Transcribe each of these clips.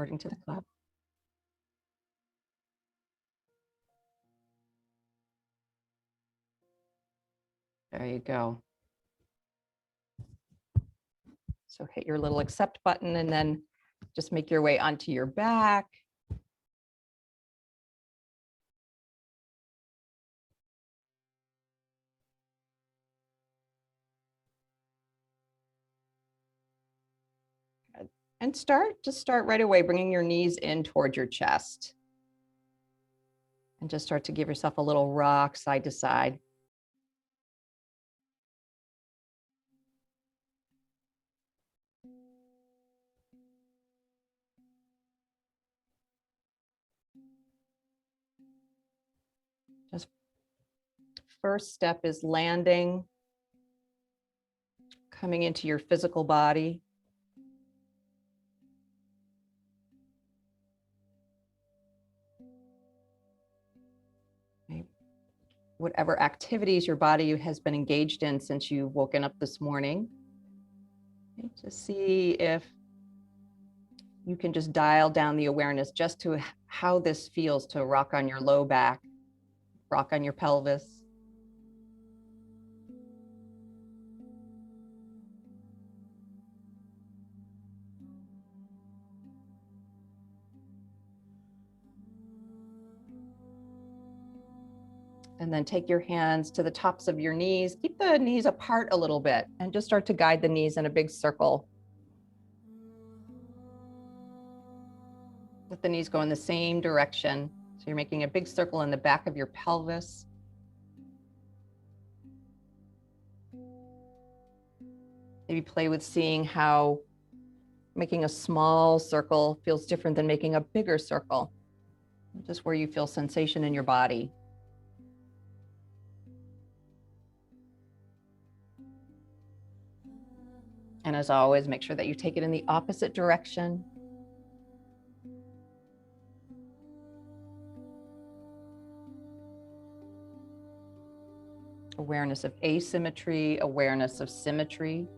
according to the club. There you go. So hit your little accept button and then just make your way onto your back. And start right away, bringing your knees in towards your chest. And just start to give yourself a little rock side to side. Just first step is landing, coming into your physical body. Whatever activities your body has been engaged in since you've woken up this morning. Just see if you can just dial down the awareness just to how this feels to rock on your low back, rock on your pelvis. And then take your hands to the tops of your knees. Keep the knees apart a little bit and just start to guide the knees in a big circle. Let the knees go in the same direction. So you're making a big circle in the back of your pelvis. Maybe play with seeing how making a small circle feels different than making a bigger circle. Just where you feel sensation in your body. And as always, make sure that you take it in the opposite direction. Awareness of asymmetry, awareness of symmetry.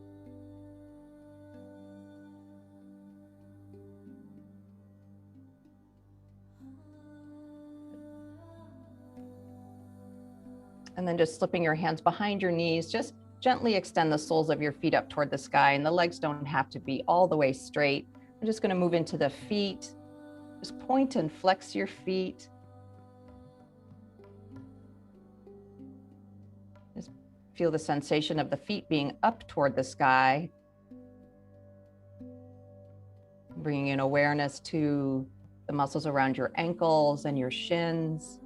And then just slipping your hands behind your knees, just gently extend the soles of your feet up toward the sky, and the legs don't have to be all the way straight. I'm just going to move into the feet. Just point and flex your feet. Just feel the sensation of the feet being up toward the sky. Bringing in awareness to the muscles around your ankles and your shins.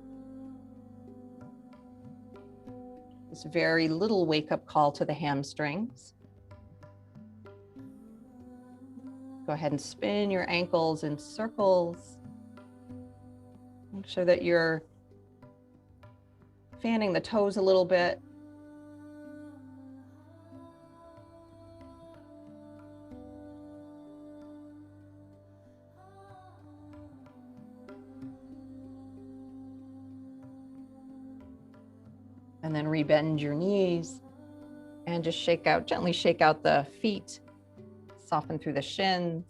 This very little wake-up call to the hamstrings. Go ahead and spin your ankles in circles. Make sure that you're fanning the toes a little bit. And then rebend your knees and just gently shake out the feet, soften through the shins.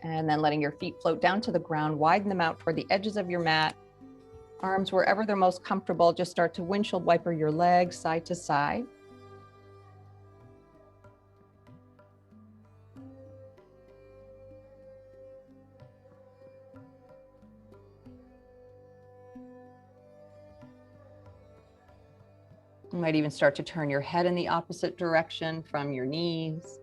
And then letting your feet float down to the ground, widen them out toward the edges of your mat. Arms wherever they're most comfortable, just start to windshield wiper your legs side to side. You might even start to turn your head in the opposite direction from your knees.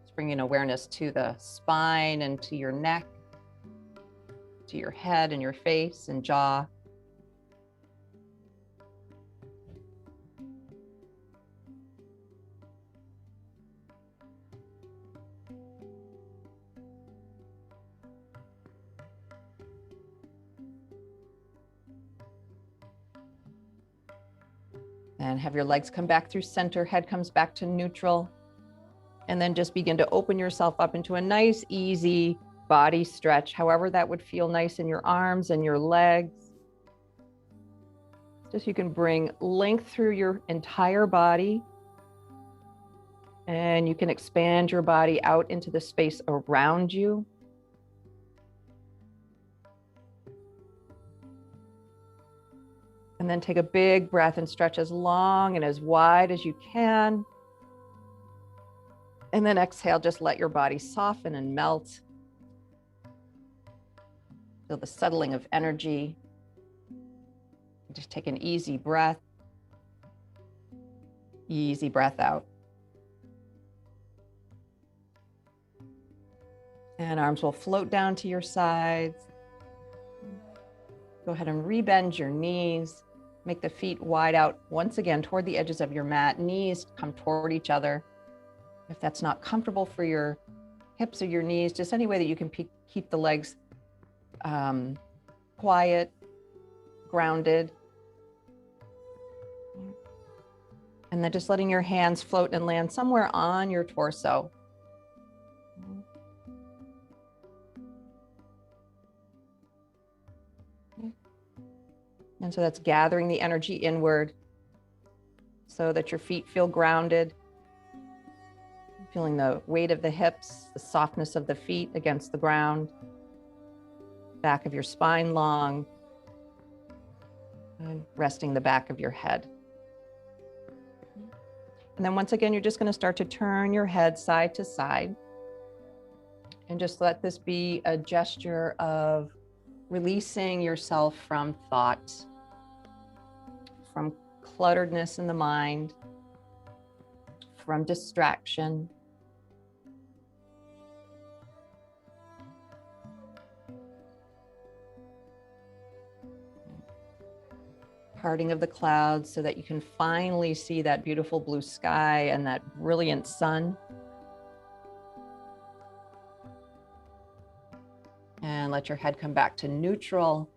Just bringing awareness to the spine and to your neck, to your head and your face and jaw. And have your legs come back through center, head comes back to neutral. And then just begin to open yourself up into a nice, easy body stretch, however that would feel nice in your arms and your legs. Just you can bring length through your entire body, and you can expand your body out into the space around you. And then take a big breath and stretch as long and as wide as you can. And then exhale, just let your body soften and melt. Feel the settling of energy. Just take an easy breath. Easy breath out. And arms will float down to your sides. Go ahead and rebend your knees. Make the feet wide out once again toward the edges of your mat. Knees come toward each other. If that's not comfortable for your hips or your knees, just any way that you can keep the legs quiet, grounded. And then just letting your hands float and land somewhere on your torso. And so that's gathering the energy inward so that your feet feel grounded. Feeling the weight of the hips, the softness of the feet against the ground. Back of your spine long. And resting the back of your head. And then once again, you're just going to start to turn your head side to side. And just let this be a gesture of releasing yourself from thought, from clutteredness in the mind, from distraction. Parting of the clouds so that you can finally see that beautiful blue sky and that brilliant sun. And let your head come back to neutral.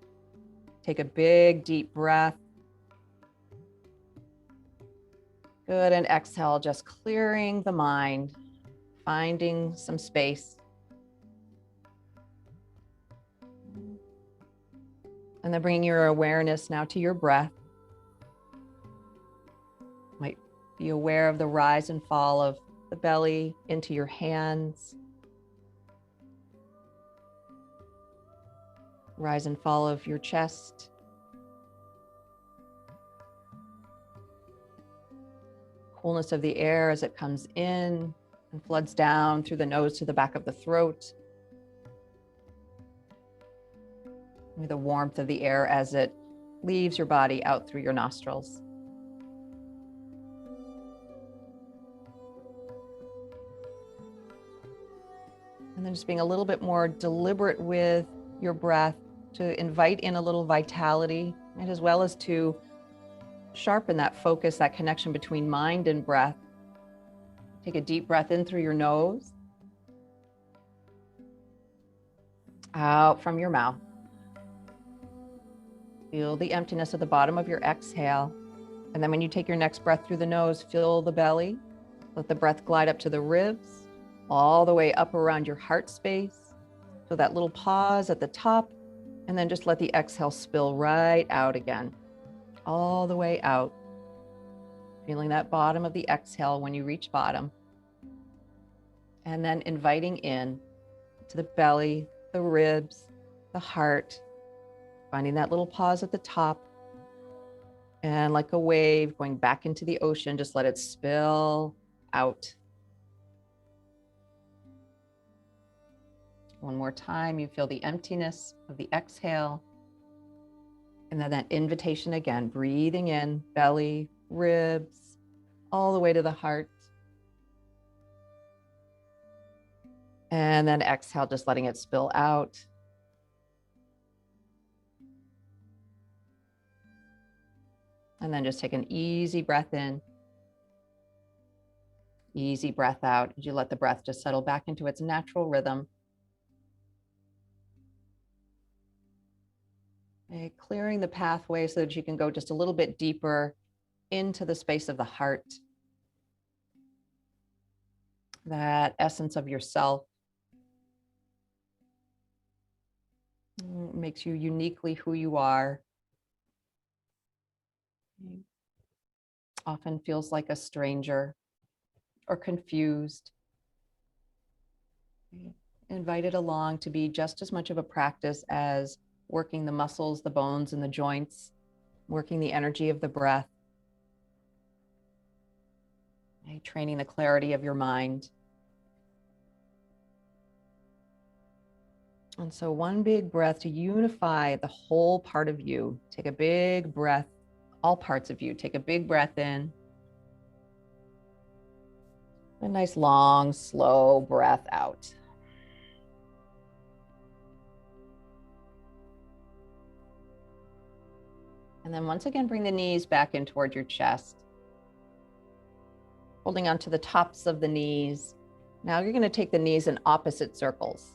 Take a big, deep breath. Good, and exhale, just clearing the mind, finding some space. And then bringing your awareness now to your breath. Might be aware of the rise and fall of the belly into your hands. Rise and fall of your chest. Coolness of the air as it comes in and floods down through the nose to the back of the throat. Maybe the warmth of the air as it leaves your body out through your nostrils. And then just being a little bit more deliberate with your breath to invite in a little vitality, and as well as to sharpen that focus, that connection between mind and breath. Take a deep breath in through your nose, out from your mouth. Feel the emptiness at the bottom of your exhale. And then when you take your next breath through the nose, fill the belly. Let the breath glide up to the ribs, all the way up around your heart space. So that little pause at the top, and then just let the exhale spill right out again, all the way out. Feeling that bottom of the exhale when you reach bottom. And then inviting in to the belly, the ribs, the heart, finding that little pause at the top. And like a wave going back into the ocean, just let it spill out. One more time, you feel the emptiness of the exhale. And then that invitation again, breathing in, belly, ribs, all the way to the heart. And then exhale, just letting it spill out. And then just take an easy breath in. Easy breath out as you let the breath just settle back into its natural rhythm. Okay, clearing the pathway so that you can go just a little bit deeper into the space of the heart. That essence of yourself. Makes you uniquely who you are. Often feels like a stranger or confused. Invite it along to be just as much of a practice as working the muscles, the bones, and the joints, working the energy of the breath, training the clarity of your mind. And so one big breath to unify the whole part of you. Take a big breath, all parts of you. Take a big breath in. A nice long, slow breath out. And then once again, bring the knees back in toward your chest. Holding onto the tops of the knees. Now you're going to take the knees in opposite circles.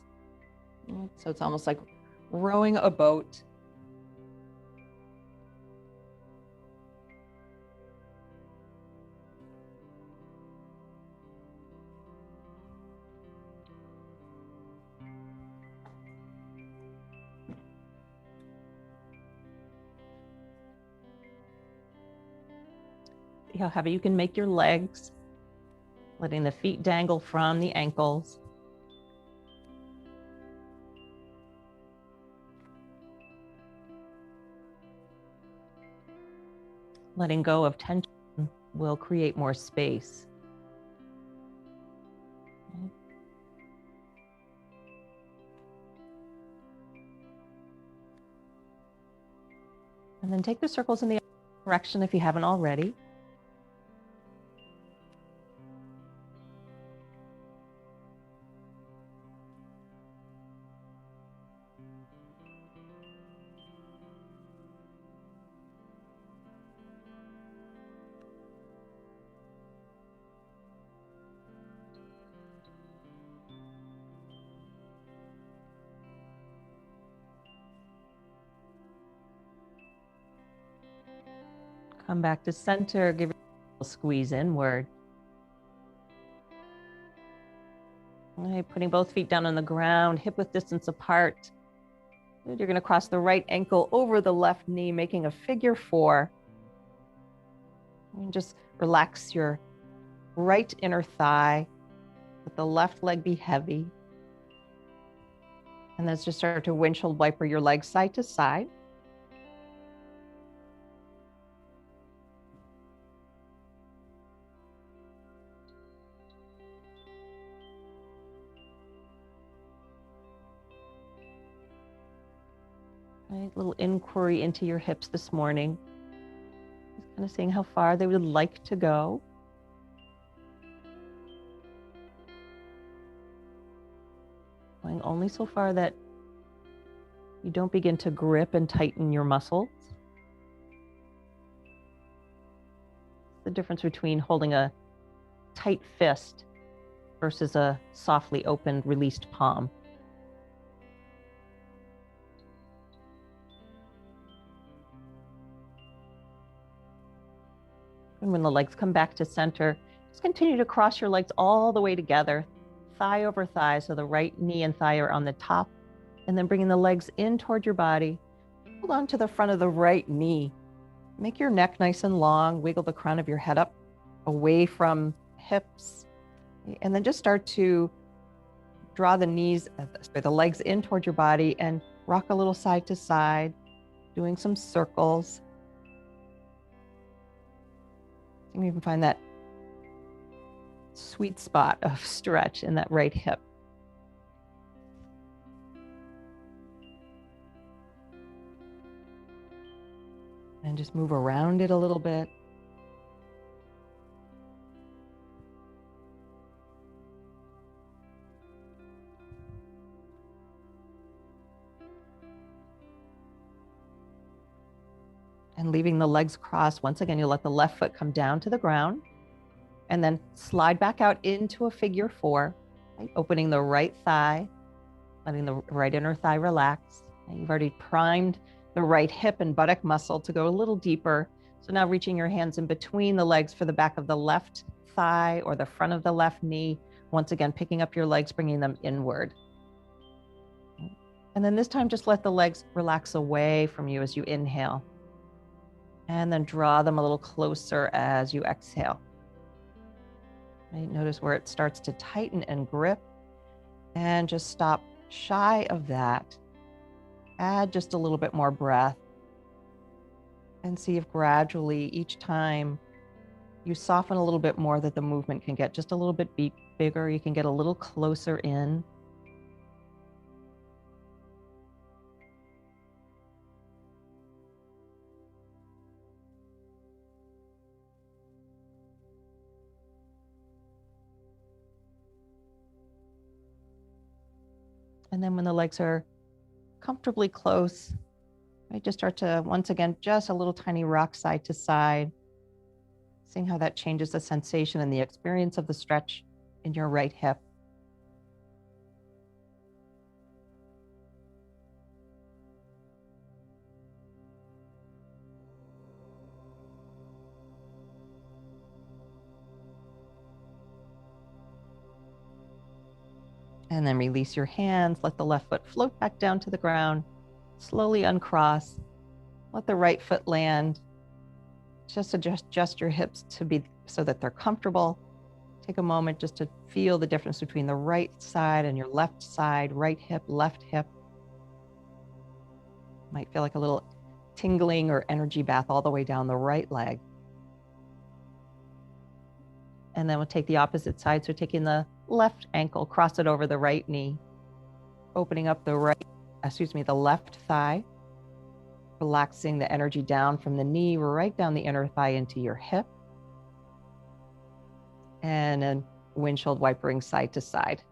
So it's almost like rowing a boat. See how heavy you can make your legs, letting the feet dangle from the ankles. Letting go of tension will create more space. And then take the circles in the other direction if you haven't already. Come back to center, give yourself a squeeze inward. Okay, putting both feet down on the ground, hip width distance apart. Good. You're going to cross the right ankle over the left knee, making a figure 4. And just relax your right inner thigh. Let the left leg be heavy. And then just start to windshield wiper your legs side to side. Right, little inquiry into your hips this morning. Just kind of seeing how far they would like to go. Going only so far that you don't begin to grip and tighten your muscles. The difference between holding a tight fist versus a softly opened, released palm. And when the legs come back to center, just continue to cross your legs all the way together, thigh over thigh, so the right knee and thigh are on the top, and then bringing the legs in toward your body. Hold on to the front of the right knee. Make your neck nice and long, wiggle the crown of your head up away from hips, and then just start to draw the legs in toward your body and rock a little side to side, doing some circles. You can even find that sweet spot of stretch in that right hip. And just move around it a little bit. And leaving the legs crossed. Once again, you'll let the left foot come down to the ground and then slide back out into a figure 4, right? Opening the right thigh, letting the right inner thigh relax. And you've already primed the right hip and buttock muscle to go a little deeper. So now reaching your hands in between the legs for the back of the left thigh or the front of the left knee. Once again, picking up your legs, bringing them inward. And then this time, just let the legs relax away from you as you inhale. And then draw them a little closer as you exhale. Right? Notice where it starts to tighten and grip, and just stop shy of that. Add just a little bit more breath, and see if gradually each time you soften a little bit more, that the movement can get just a little bit bigger. You can get a little closer in. And then when the legs are comfortably close, I just start to, once again, just a little tiny rock side to side, seeing how that changes the sensation and the experience of the stretch in your right hip. And then release your hands, let the left foot float back down to the ground, slowly uncross, let the right foot land. Just adjust your hips to be so that they're comfortable. Take a moment just to feel the difference between the right side and your left side, right hip, left hip. Might feel like a little tingling or energy bath all the way down the right leg. And then we'll take the opposite side. So taking the left ankle, cross it over the right knee, opening up the left thigh, relaxing the energy down from the knee, right down the inner thigh into your hip. And then windshield wipering side to side.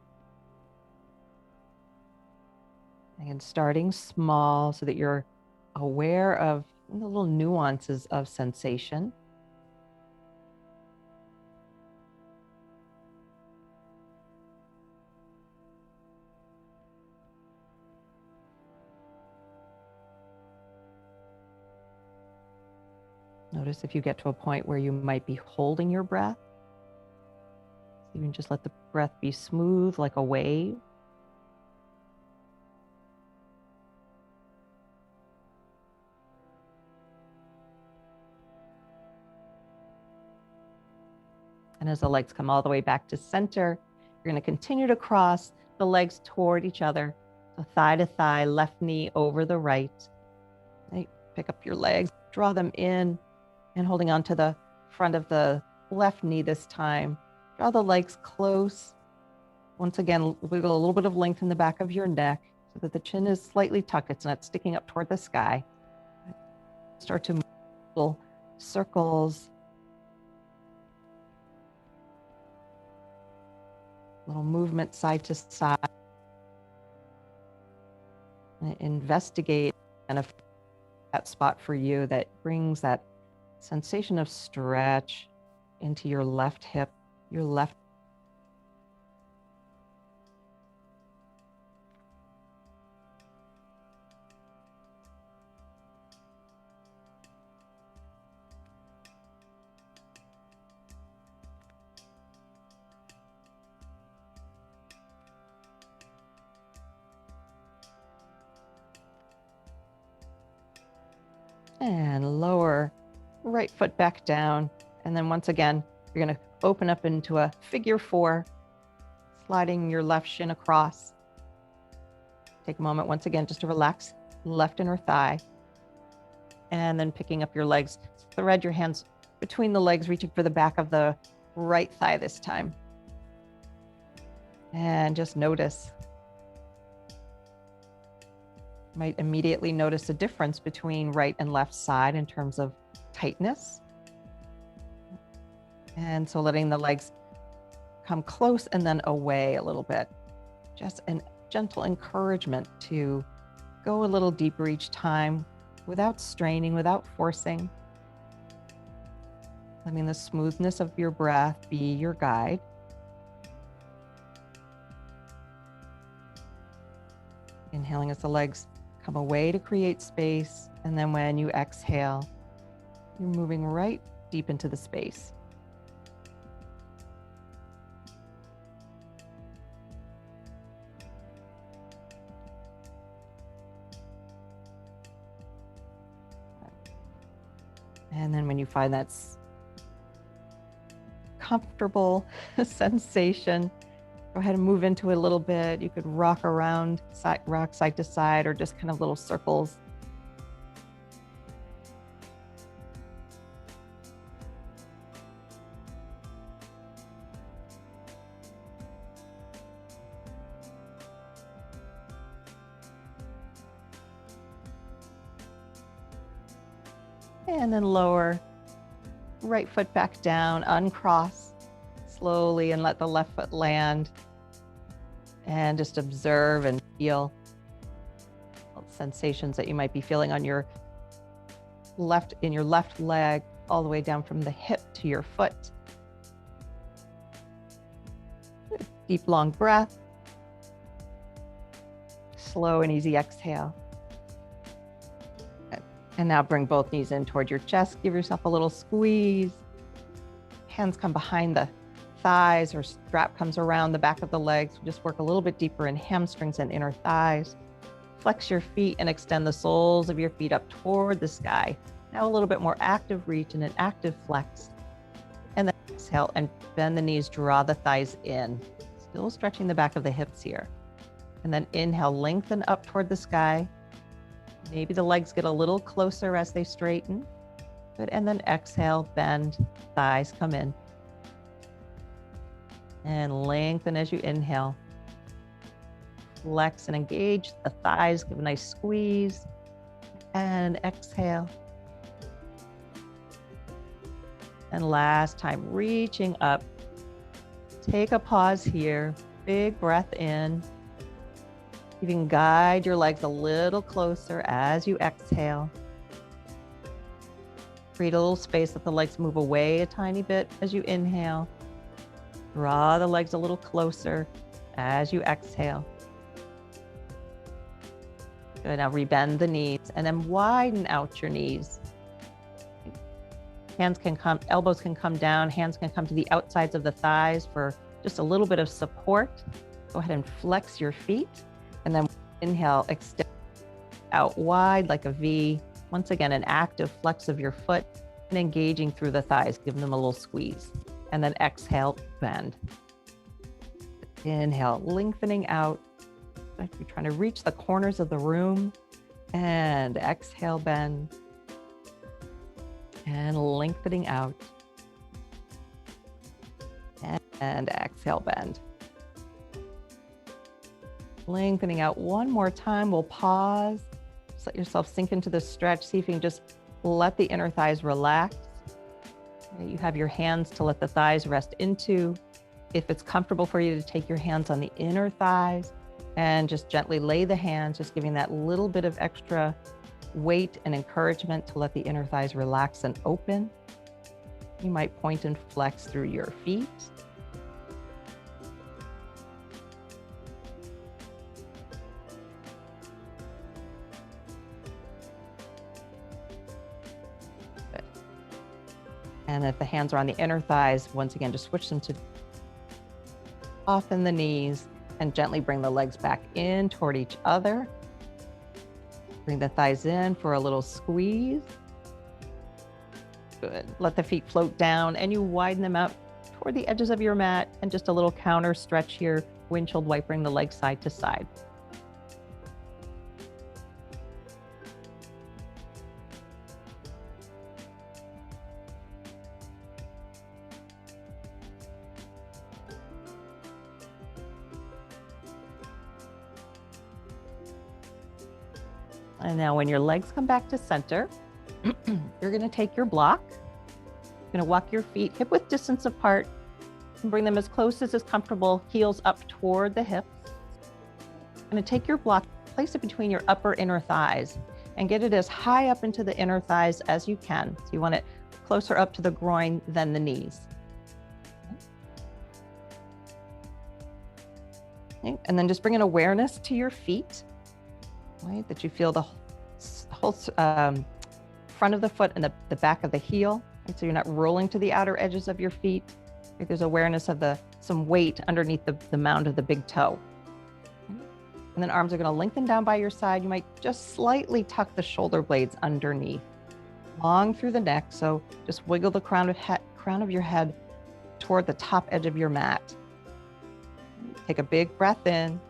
And starting small so that you're aware of the little nuances of sensation. Notice if you get to a point where you might be holding your breath. You can just let the breath be smooth like a wave. And as the legs come all the way back to center, you're going to continue to cross the legs toward each other. So thigh to thigh, left knee over the right. Right. Pick up your legs, draw them in, and holding on to the front of the left knee this time. Draw the legs close. Once again, wiggle a little bit of length in the back of your neck so that the chin is slightly tucked. It's not sticking up toward the sky. Start to move little circles. Little movement side to side. And investigate and that spot for you that brings that sensation of stretch into your left hip, your left. And lower right foot back down. And then once again, you're going to open up into a figure 4, sliding your left shin across. Take a moment once again just to relax left inner thigh. And then picking up your legs, thread your hands between the legs, reaching for the back of the right thigh this time. And just notice. You might immediately notice a difference between right and left side in terms of tightness. And so letting the legs come close and then away a little bit. Just a gentle encouragement to go a little deeper each time without straining, without forcing. Letting the smoothness of your breath be your guide. Inhaling as the legs come away to create space. And then when you exhale, you're moving right deep into the space. And then when you find that's comfortable sensation, go ahead and move into it a little bit. You could rock around, rock side to side, or just kind of little circles. And then lower right foot back down, uncross slowly and let the left foot land. And just observe and feel sensations that you might be feeling on your left, in your left leg, all the way down from the hip to your foot. Deep, long breath. Slow and easy exhale. And now bring both knees in toward your chest. Give yourself a little squeeze. Hands come behind the thighs, or strap comes around the back of the legs. Just work a little bit deeper in hamstrings and inner thighs. Flex your feet and extend the soles of your feet up toward the sky. Now a little bit more active reach and an active flex. And then exhale and bend the knees, draw the thighs in. Still stretching the back of the hips here. And then inhale, lengthen up toward the sky. Maybe the legs get a little closer as they straighten. Good. And then exhale, bend, thighs come in. And lengthen as you inhale. Flex and engage the thighs, give a nice squeeze. And exhale. And last time, reaching up. Take a pause here. Big breath in. You can guide your legs a little closer as you exhale. Create a little space, let the legs move away a tiny bit as you inhale. Draw the legs a little closer as you exhale. Good, now rebend the knees and then widen out your knees. Hands can come, elbows can come down, hands can come to the outsides of the thighs for just a little bit of support. Go ahead and flex your feet. And then inhale, extend out wide like a V. Once again, an active flex of your foot and engaging through the thighs, giving them a little squeeze. And then exhale, bend. Inhale, lengthening out. Like you're trying to reach the corners of the room. And exhale, bend. And lengthening out. And exhale, bend. Lengthening out one more time. We'll pause. Just let yourself sink into the stretch. See if you can just let the inner thighs relax. You have your hands to let the thighs rest into. If it's comfortable for you to take your hands on the inner thighs and just gently lay the hands, just giving that little bit of extra weight and encouragement to let the inner thighs relax and open. You might point and flex through your feet. And if the hands are on the inner thighs, once again, just switch them to soften the knees and gently bring the legs back in toward each other. Bring the thighs in for a little squeeze. Good. Let the feet float down and you widen them out toward the edges of your mat and just a little counter stretch here, windshield wipering the legs side to side. And now when your legs come back to center, you're going to take your block. You're going to walk your feet hip width distance apart and bring them as close as is comfortable, heels up toward the hips. You're going to take your block, place it between your upper inner thighs and get it as high up into the inner thighs as you can. So you want it closer up to the groin than the knees. Okay. And then just bring an awareness to your feet. Right, that you feel the whole front of the foot and the back of the heel. Right, so you're not rolling to the outer edges of your feet. Right, there's awareness of some weight underneath the mound of the big toe. And then arms are going to lengthen down by your side. You might just slightly tuck the shoulder blades underneath. long through the neck. So just wiggle the crown of your head toward the top edge of your mat. Take a big breath in.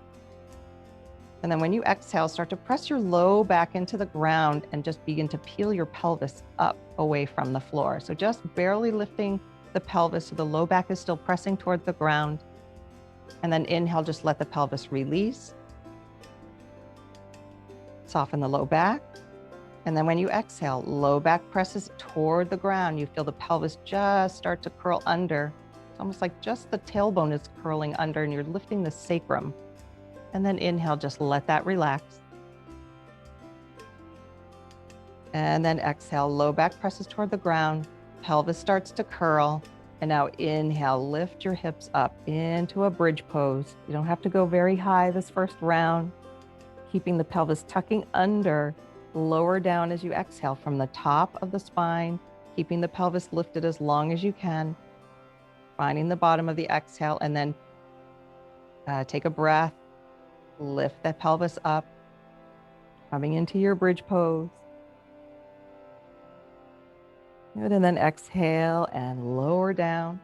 And then when you exhale, start to press your low back into the ground and just begin to peel your pelvis up away from the floor. So just barely lifting the pelvis so the low back is still pressing toward the ground. And then inhale, just let the pelvis release. Soften the low back. And then when you exhale, low back presses toward the ground. You feel the pelvis just start to curl under. It's almost like just the tailbone is curling under and you're lifting the sacrum. And then inhale, just let that relax. And then exhale, low back presses toward the ground. Pelvis starts to curl. And now inhale, lift your hips up into a bridge pose. You don't have to go very high this first round. Keeping the pelvis tucking under, lower down as you exhale from the top of the spine, keeping the pelvis lifted as long as you can. Finding the bottom of the exhale and then take a breath. Lift that pelvis up, coming into your bridge pose. Good, and then exhale and lower down.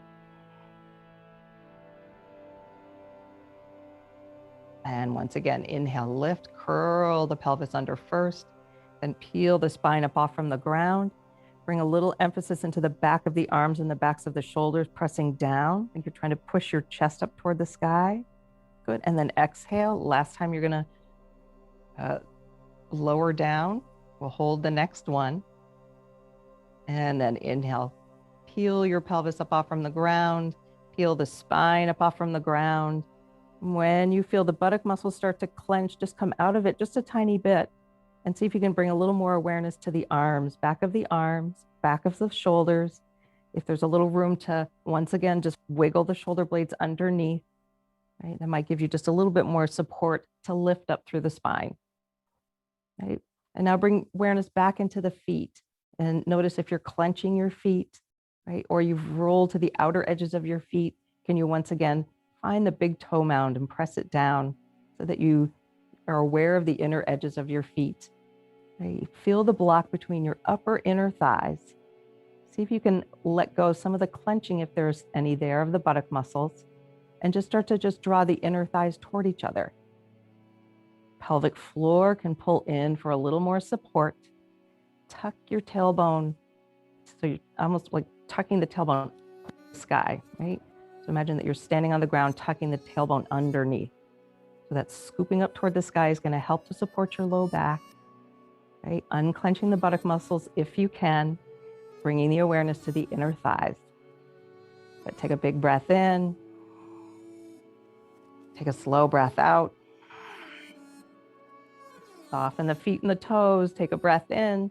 And once again, inhale, lift, curl the pelvis under first, then peel the spine up off from the ground. Bring a little emphasis into the back of the arms and the backs of the shoulders, pressing down. I think you're trying to push your chest up toward the sky. Good, and then exhale. Last time you're gonna lower down. We'll hold the next one. And then inhale, peel your pelvis up off from the ground, peel the spine up off from the ground. When you feel the buttock muscles start to clench, just come out of it just a tiny bit and see if you can bring a little more awareness to the arms, back of the shoulders. If there's a little room to, once again, just wiggle the shoulder blades underneath. Right? That might give you just a little bit more support to lift up through the spine. Right? And now bring awareness back into the feet and notice if you're clenching your feet, right? Or you've rolled to the outer edges of your feet. Can you once again find the big toe mound and press it down so that you are aware of the inner edges of your feet. Right? Feel the block between your upper inner thighs. See if you can let go some of the clenching, if there's any there, of the buttock muscles. And just start to just draw the inner thighs toward each other. Pelvic floor can pull in for a little more support. Tuck your tailbone. So you're almost like tucking the tailbone to the sky, right? So imagine that you're standing on the ground, tucking the tailbone underneath. So that scooping up toward the sky is going to help to support your low back, right? Unclenching the buttock muscles if you can, bringing the awareness to the inner thighs. But take a big breath in. Take a slow breath out. Soften the feet and the toes. Take a breath in.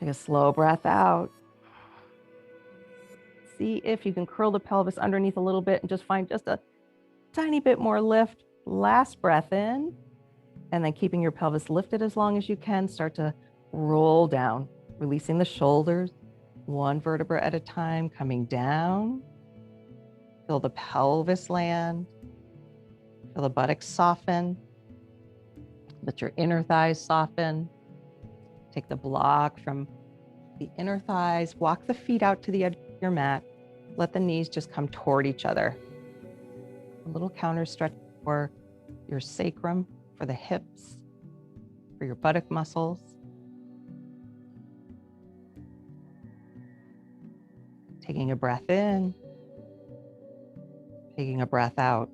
Take a slow breath out. See if you can curl the pelvis underneath a little bit and just find just a tiny bit more lift. Last breath in. And then keeping your pelvis lifted as long as you can, start to roll down, releasing the shoulders, one vertebra at a time, coming down. Feel the pelvis land. Feel the buttocks soften. Let your inner thighs soften. Take the block from the inner thighs. Walk the feet out to the edge of your mat. Let the knees just come toward each other. A little counter stretch for your sacrum, for the hips, for your buttock muscles. Taking a breath in. Taking a breath out.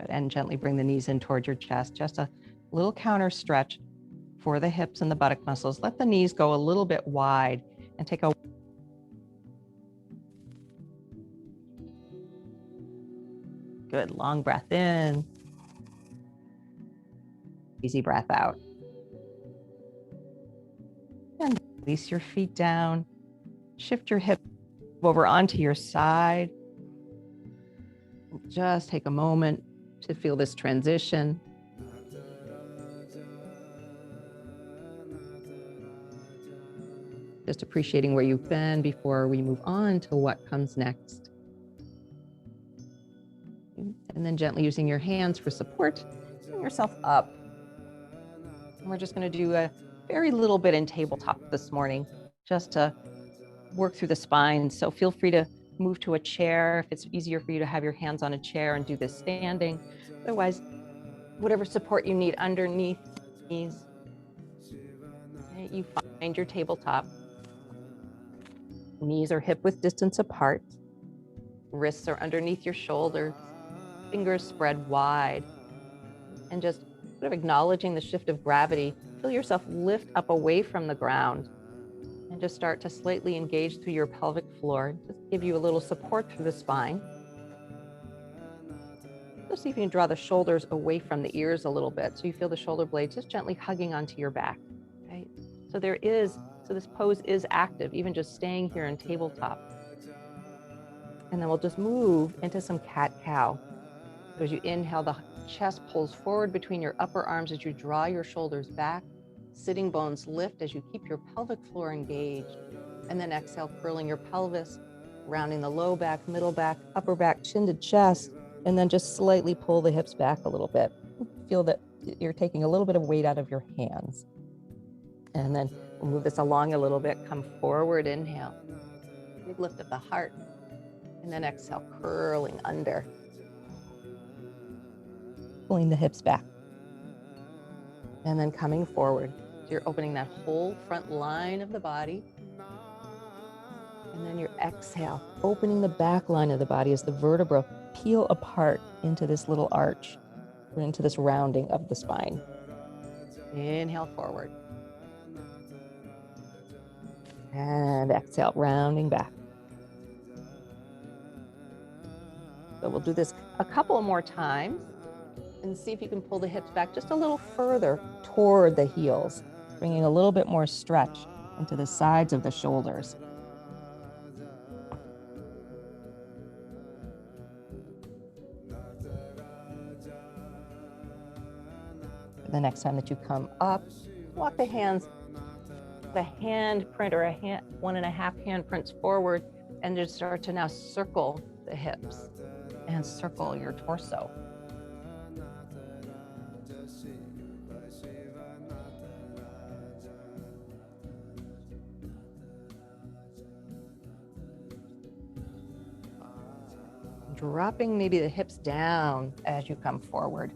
And gently bring the knees in towards your chest. Just a little counter stretch for the hips and the buttock muscles. Let the knees go a little bit wide and take a good long breath in. Easy breath out. And release your feet down. Shift your hip over onto your side. Just take a moment to feel this transition. Just appreciating where you've been before we move on to what comes next. And then gently using your hands for support, bring yourself up. And we're just going to do a very little bit in tabletop this morning, just to work through the spine. So feel free to move to a chair if it's easier for you to have your hands on a chair and do this standing. Otherwise, whatever support you need underneath knees. Okay, you find your tabletop. Knees are hip width distance apart. Wrists are underneath your shoulders. Fingers spread wide. And just sort of acknowledging the shift of gravity, feel yourself lift up away from the ground and just start to slightly engage through your pelvic floor. Just give you a little support through the spine. Just see if you can draw the shoulders away from the ears a little bit so you feel the shoulder blades just gently hugging onto your back. Okay? So this pose is active, even just staying here in tabletop. And then we'll just move into some cat-cow. So as you inhale, the chest pulls forward between your upper arms as you draw your shoulders back. Sitting bones lift as you keep your pelvic floor engaged. And then exhale, curling your pelvis, rounding the low back, middle back, upper back, chin to chest, and then just slightly pull the hips back a little bit. Feel that you're taking a little bit of weight out of your hands. And then we'll move this along a little bit. Come forward, inhale. Big lift of the heart. And then exhale, curling under. Pulling the hips back. And then coming forward. So you're opening that whole front line of the body. And then your exhale, opening the back line of the body as the vertebra peel apart into this little arch, or into this rounding of the spine. Inhale forward. And exhale, rounding back. So we'll do this a couple more times and see if you can pull the hips back just a little further toward the heels, bringing a little bit more stretch into the sides of the shoulders. The next time that you come up, walk the hands, the hand print or 1.5 hand prints forward, and just start to now circle the hips and circle your torso. Dropping maybe the hips down as you come forward.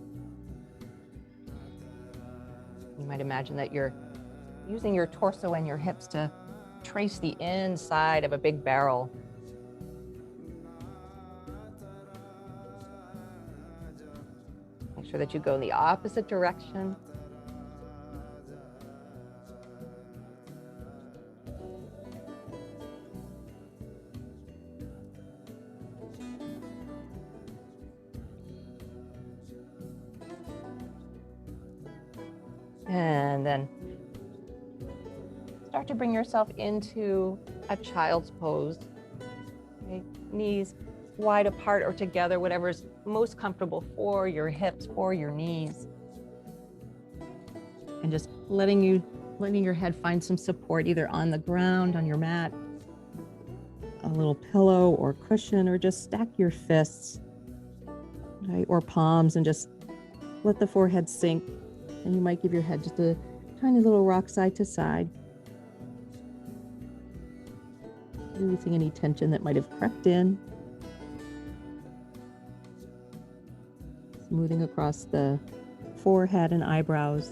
You might imagine that you're using your torso and your hips to trace the inside of a big barrel. Make sure that you go in the opposite direction. And then start to bring yourself into a child's pose. Okay? Knees wide apart or together, whatever is most comfortable for your hips, for your knees. And just letting your head find some support either on the ground, on your mat, a little pillow or cushion, or just stack your fists, right, or palms, and just let the forehead sink. And you might give your head just a tiny little rock side to side. Releasing any tension that might have crept in. Smoothing across the forehead and eyebrows.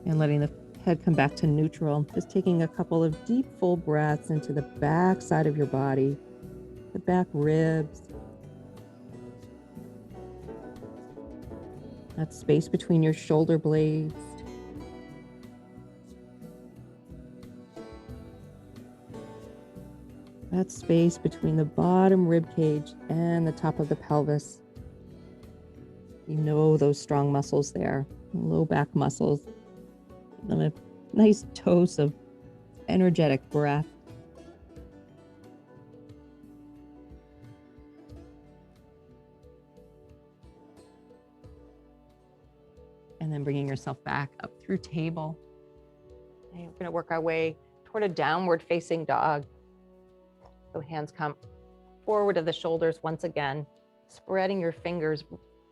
And letting the head come back to neutral. Just taking a couple of deep, full breaths into the back side of your body, the back ribs. That space between your shoulder blades. That space between the bottom rib cage and the top of the pelvis. You know those strong muscles there, low back muscles. And a nice dose of energetic breath. And then bringing yourself back up through table. Okay, we're going to work our way toward a downward facing dog. So hands come forward of the shoulders once again, spreading your fingers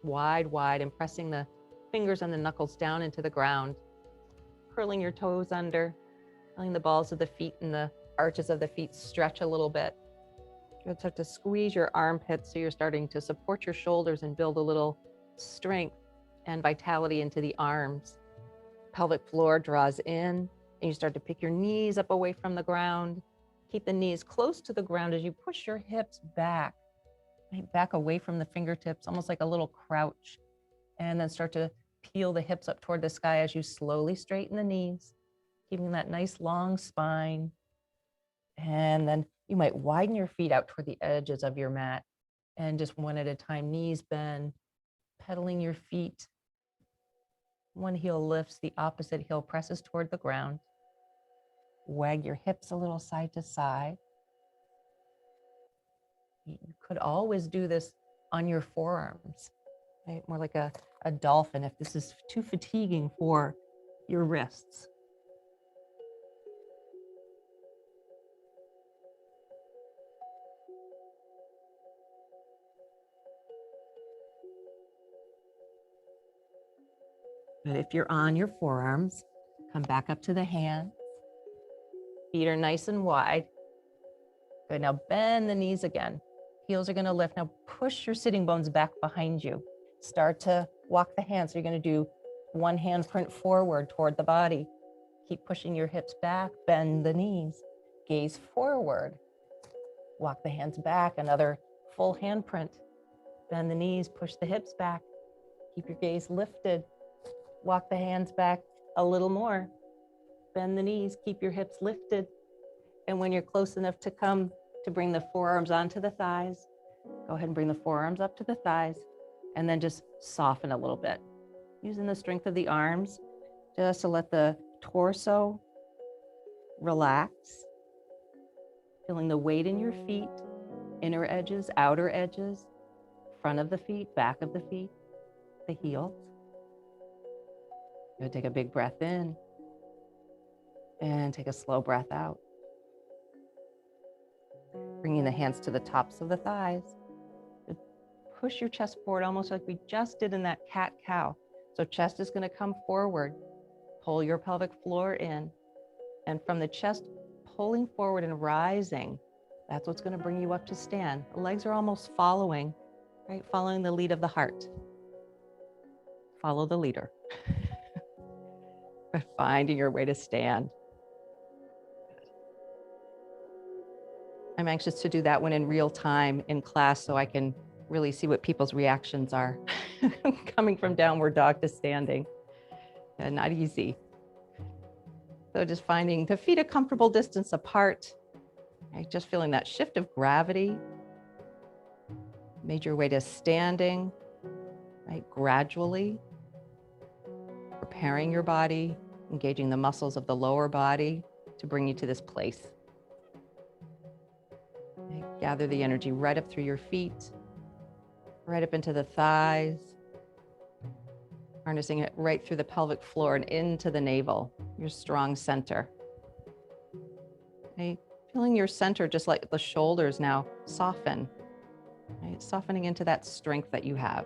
wide, and pressing the fingers and the knuckles down into the ground, curling your toes under, letting the balls of the feet and the arches of the feet stretch a little bit. You'll start to squeeze your armpits, so you're starting to support your shoulders and build a little strength and vitality into the arms. Pelvic floor draws in, and you start to pick your knees up away from the ground. Keep the knees close to the ground as you push your hips back, right, back away from the fingertips, almost like a little crouch. And then start to peel the hips up toward the sky as you slowly straighten the knees, keeping that nice long spine. And then you might widen your feet out toward the edges of your mat, and just one at a time, knees bend, pedaling your feet. One heel lifts, the opposite heel presses toward the ground. Wag your hips a little side to side. You could always do this on your forearms, right? More like a dolphin if this is too fatiguing for your wrists. But if you're on your forearms, come back up to the hands. Feet are nice and wide. Good, now bend the knees again. Heels are gonna lift. Now push your sitting bones back behind you. Start to walk the hands. So you're gonna do one hand print forward toward the body. Keep pushing your hips back, bend the knees, gaze forward. Walk the hands back, another full hand print. Bend the knees, push the hips back. Keep your gaze lifted. Walk the hands back a little more. Bend the knees, keep your hips lifted. And when you're close enough to come to bring the forearms onto the thighs, go ahead and bring the forearms up to the thighs, and then just soften a little bit. Using the strength of the arms, just to let the torso relax. Feeling the weight in your feet, inner edges, outer edges, front of the feet, back of the feet, the heels. You'll take a big breath in and take a slow breath out. Bringing the hands to the tops of the thighs. Push your chest forward, almost like we just did in that cat-cow. So chest is going to come forward. Pull your pelvic floor in. And from the chest, pulling forward and rising, that's what's going to bring you up to stand. The legs are almost following, right? Following the lead of the heart. Follow the leader. But finding your way to stand. I'm anxious to do that one in real time in class so I can really see what people's reactions are coming from downward dog to standing. Not easy. So just finding the feet a comfortable distance apart, right? Just feeling that shift of gravity. Made your way to standing, right? Gradually. Preparing your body, engaging the muscles of the lower body to bring you to this place. Okay, gather the energy right up through your feet, right up into the thighs, harnessing it right through the pelvic floor and into the navel, your strong center. Okay, feeling your center just like the shoulders now soften, right? Softening into that strength that you have.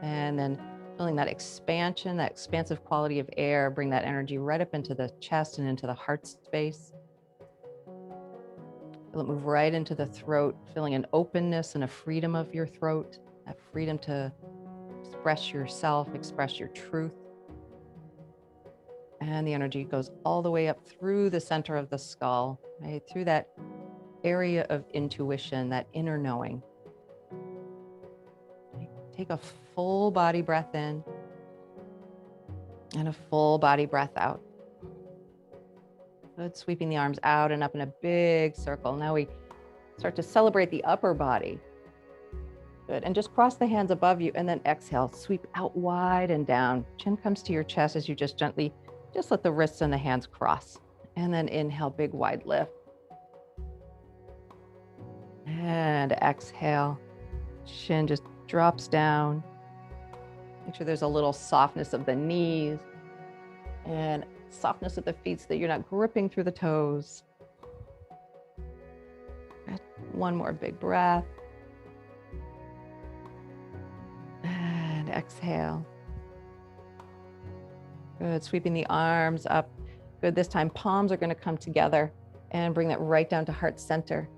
And then feeling that expansion, that expansive quality of air, bring that energy right up into the chest and into the heart space. Feel it move right into the throat, feeling an openness and a freedom of your throat, that freedom to express yourself, express your truth. And the energy goes all the way up through the center of the skull, right? Through that area of intuition, that inner knowing. Take a full body breath in and a full body breath out. Good, sweeping the arms out and up in a big circle. Now we start to celebrate the upper body. Good, and just cross the hands above you and then exhale, sweep out wide and down. Chin comes to your chest as you just gently, just let the wrists and the hands cross. And then inhale, big wide lift. And exhale, chin just drops down. Make sure there's a little softness of the knees and softness of the feet so that you're not gripping through the toes. One more big breath. And exhale. Good, sweeping the arms up. Good, this time palms are gonna come together and bring that right down to heart center.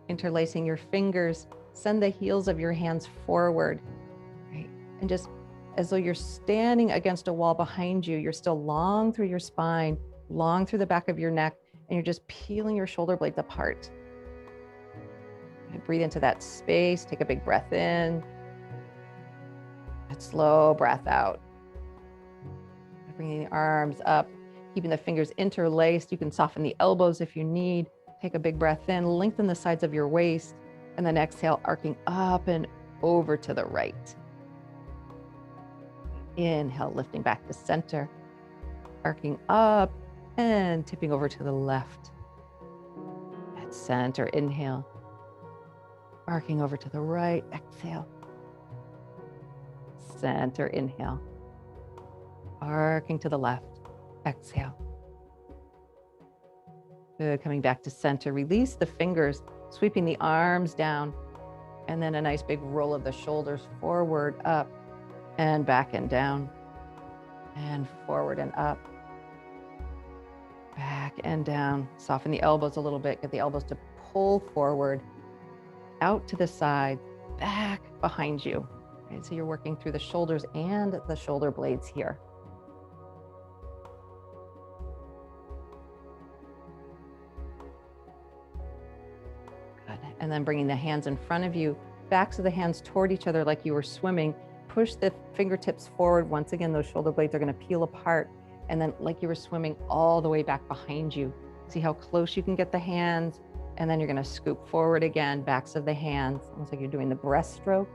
Interlacing your fingers, send the heels of your hands forward, right? And just as though you're standing against a wall behind you, you're still long through your spine, long through the back of your neck, and you're just peeling your shoulder blades apart. And breathe into that space, take a big breath in, and slow breath out. Bringing the arms up, keeping the fingers interlaced. You can soften the elbows if you need. Take a big breath in, lengthen the sides of your waist, and then exhale, arcing up and over to the right. Inhale, lifting back to center, arcing up and tipping over to the left. At center, inhale, arcing over to the right, exhale. Center, inhale, arcing to the left, exhale. Good, coming back to center, release the fingers, sweeping the arms down, and then a nice big roll of the shoulders forward, up, and back and down, and forward and up, back and down. Soften the elbows a little bit, get the elbows to pull forward, out to the side, back behind you. Right, so you're working through the shoulders and the shoulder blades here. Good. And then bringing the hands in front of you, backs of the hands toward each other like you were swimming. Push the fingertips forward. Once again, those shoulder blades are going to peel apart. And then like you were swimming all the way back behind you. See how close you can get the hands. And then you're going to scoop forward again, backs of the hands, almost like you're doing the breaststroke.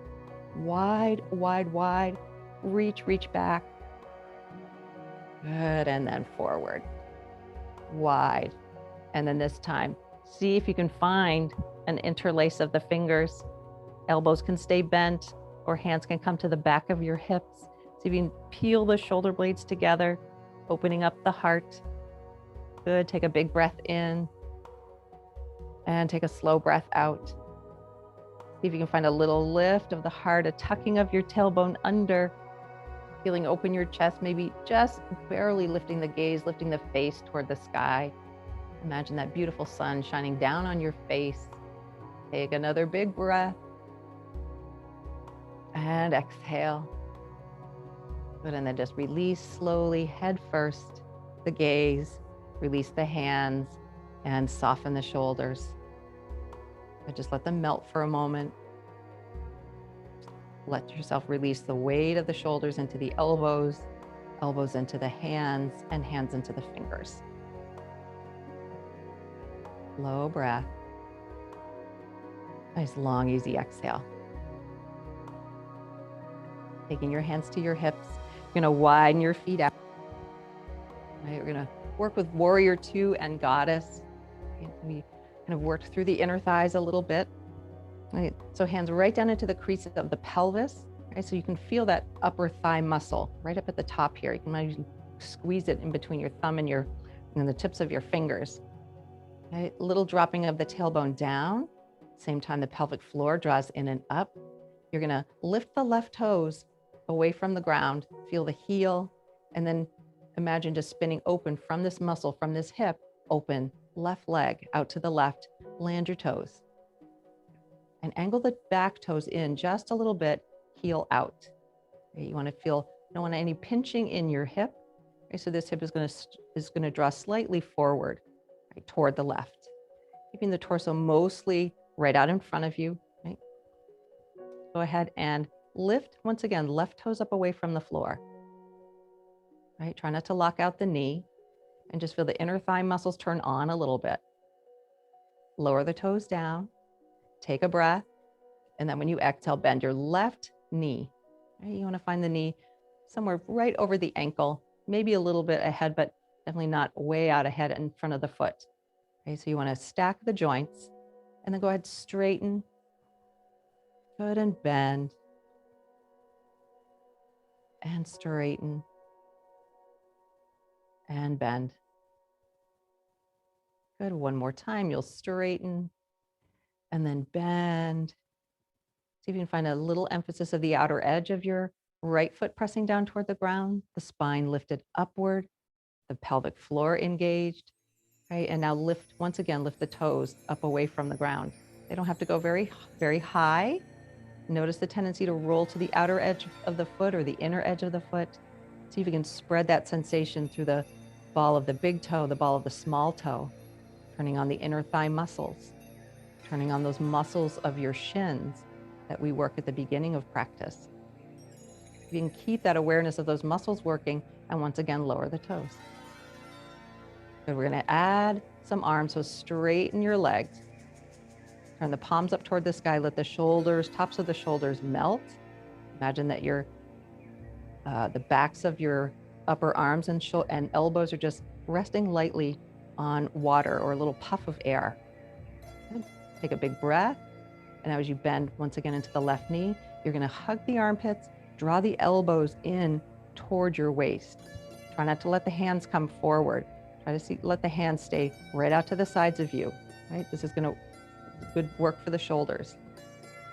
Wide, wide, wide. Reach, reach back. Good. And then forward. Wide. And then this time, see if you can find an interlace of the fingers. Elbows can stay bent or hands can come to the back of your hips. See if you can peel the shoulder blades together, opening up the heart. Good. Take a big breath in and take a slow breath out. See if you can find a little lift of the heart, a tucking of your tailbone under, feeling open your chest, maybe just barely lifting the gaze, lifting the face toward the sky. Imagine that beautiful sun shining down on your face. Take another big breath and exhale. Good, and then just release slowly, head first, the gaze, release the hands, and soften the shoulders. And just let them melt for a moment. Let yourself release the weight of the shoulders into the elbows, elbows into the hands, and hands into the fingers. Slow breath. Nice long, easy exhale. Taking your hands to your hips. You're going to widen your feet out. Right, we're going to work with Warrior 2 and Goddess. Right, we kind of worked through the inner thighs a little bit. Right, so hands right down into the creases of the pelvis. Right, so you can feel that upper thigh muscle right up at the top here. You can maybe squeeze it in between your thumb and the tips of your fingers. Right, little dropping of the tailbone down. Same time the pelvic floor draws in and up. You're going to lift the left toes away from the ground, feel the heel, and then imagine just spinning open from this muscle, from this hip, open, left leg out to the left, land your toes. And angle the back toes in just a little bit, heel out. Okay, you want to feel, you don't want any pinching in your hip. Okay, so this hip is going to draw slightly forward, right, toward the left. Keeping the torso mostly right out in front of you. Right? Go ahead and lift, once again, left toes up away from the floor. Right? Try not to lock out the knee and just feel the inner thigh muscles turn on a little bit. Lower the toes down, take a breath, and then when you exhale, bend your left knee. Right? You want to find the knee somewhere right over the ankle, maybe a little bit ahead, but definitely not way out ahead in front of the foot. Okay, so you want to stack the joints and then go ahead, straighten. Good, and bend. And straighten. And bend. Good, one more time, you'll straighten and then bend. See if you can find a little emphasis of the outer edge of your right foot pressing down toward the ground, the spine lifted upward, the pelvic floor engaged, right? And now lift, once again, lift the toes up away from the ground. They don't have to go very, very high. Notice the tendency to roll to the outer edge of the foot or the inner edge of the foot. See if you can spread that sensation through the ball of the big toe, the ball of the small toe, turning on the inner thigh muscles, turning on those muscles of your shins that we work at the beginning of practice. You can keep that awareness of those muscles working and once again, lower the toes. So we're gonna add some arms, so straighten your legs. Turn the palms up toward the sky, let the shoulders, tops of the shoulders melt. Imagine that the backs of your upper arms and elbows are just resting lightly on water or a little puff of air. Good. Take a big breath. And as you bend once again into the left knee, you're gonna hug the armpits, draw the elbows in toward your waist. Try not to let the hands come forward. Try to let the hands stay right out to the sides of you, right? This is gonna good work for the shoulders.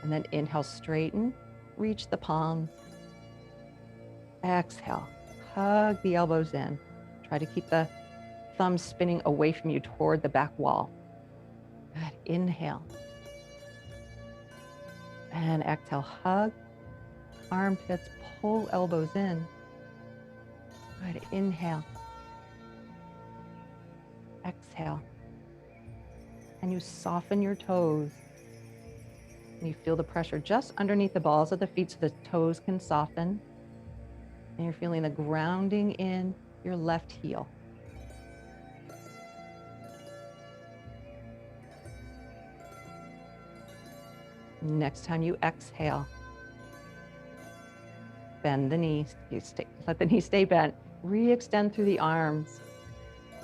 And then inhale, straighten, reach the palms. Exhale, hug the elbows in. Try to keep the thumbs spinning away from you toward the back wall. Good, inhale. And exhale, hug, armpits, pull elbows in. Good, inhale. Exhale. And you soften your toes. And you feel the pressure just underneath the balls of the feet so the toes can soften. And you're feeling the grounding in your left heel. Next time you exhale, bend the knees. Let the knees stay bent. Re-extend through the arms.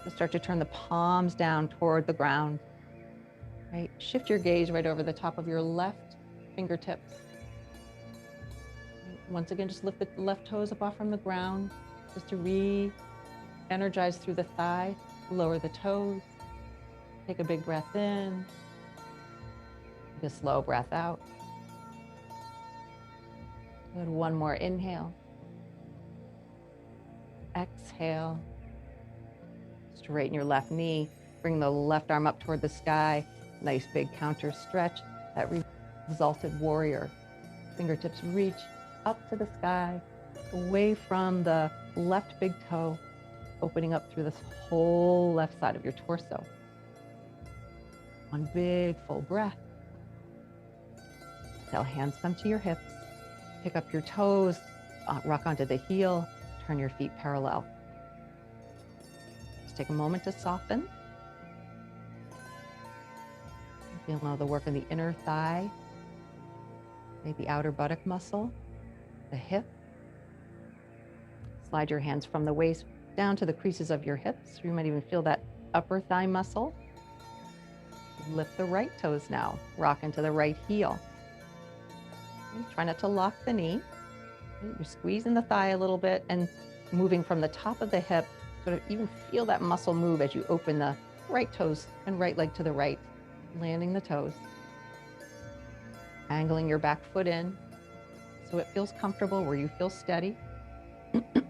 You'll start to turn the palms down toward the ground. Right? Shift your gaze right over the top of your left fingertips. Once again, just lift the left toes up off from the ground, just to re-energize through the thigh. Lower the toes. Take a big breath in. Take a slow breath out. Good. One more inhale. Exhale. Straighten your left knee. Bring the left arm up toward the sky. Nice big counter stretch. That exalted warrior. Fingertips reach up to the sky, away from the left big toe, opening up through this whole left side of your torso. One big full breath. Exhale, hands come to your hips. Pick up your toes, rock onto the heel, turn your feet parallel. Just take a moment to soften. Feel now the work in the inner thigh, maybe outer buttock muscle, the hip. Slide your hands from the waist down to the creases of your hips. You might even feel that upper thigh muscle. Lift the right toes now. Rock into the right heel. Try not to lock the knee. You're squeezing the thigh a little bit and moving from the top of the hip. Sort of even feel that muscle move as you open the right toes and right leg to the right, landing the toes. Angling your back foot in so it feels comfortable where you feel steady.